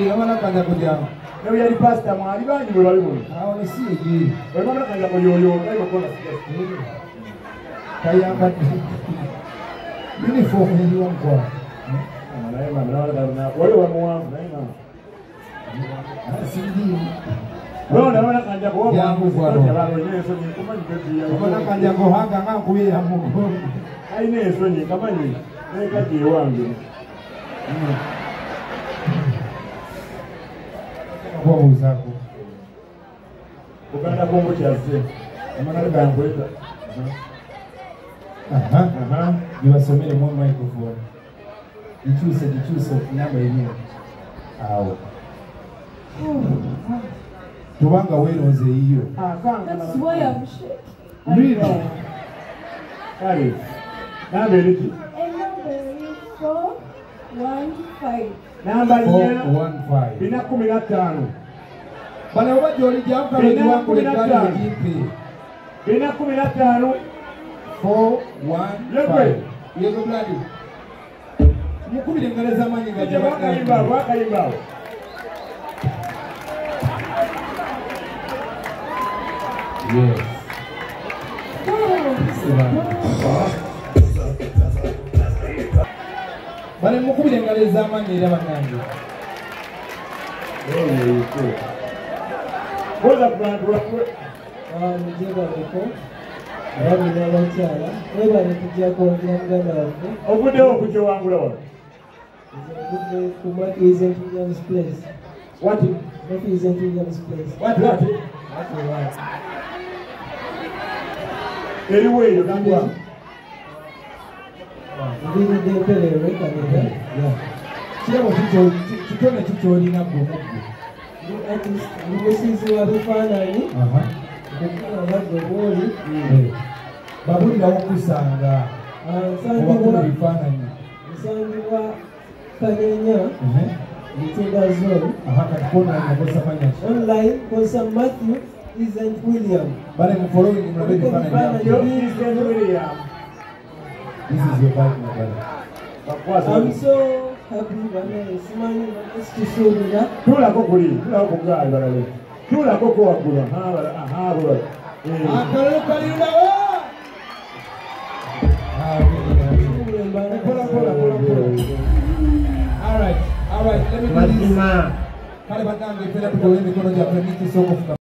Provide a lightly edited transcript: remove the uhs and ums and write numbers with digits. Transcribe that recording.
Maama Nakanjakko jam. Leo yali pastor mwali banyi bwe bali muno. Awo si eji. Maama Nakanjakko yoyo kali bakona sikia. Kayamba. Uniform ni wankwa. Naye Maama Nakanjakko wale wa muwangu naye mama. Sindi. Maama Nakanjakko wa muwangu kwa ro. Yabalo yeso ni kumanyi bebi ya. Maama Nakanjakko hanga ngakuya mugo. Aine yeso ni kamanyi. Neka jiwangu. Kwa uzako. Ukanda bongo kiasi. Maana Nakanjakko ita. Niwasomere mu microphone. Ichuse namba yenyewe. Awo. Tubanga weroze hiyo. That's why I'm shaking. Really? Kale. Namba eliki. Number 415. 415. Bina 15. Bana waje walijaamka wengi wangu lekali jipi. Bina 15. 415. Yego bladi. Mukubire ngaleza manyi ngaje Wakayimba. Yes. Bale mukubire ngaleza manyi era banange. Boza brand wakwe. Mjeba wako. Rabi na wachara. Weba ni kujia kwa mganga wako. Obude okujo wangula wano. Mickie isn't William's place. What? Mickie isn't William's place. What? That's right. Anyway, you can go. Ndini de pele weka nenda. Yeah. Chiyamo kitone kikyolina gwomugo. Ni artist, ni wa bifaananyi. Kukula bagwe bwoli. Babulira okusanga. Nsangibwa bifaananyi. Nsangibwa Kanyenya. Mtinda zone. Katikona inakosa manya. Online kosa Matthew isn't William. Bale mfollowing mnabe bifaananyi. William. This is your bike, my brother. I'm so happy when I smile to show me that. Tula kokuli, tula kokai barale. Tula koko wakula. Ha bro. Akalo kalina wa. All right. Let me do this. Kale batange pela tukowe mikono ya Mickie soko.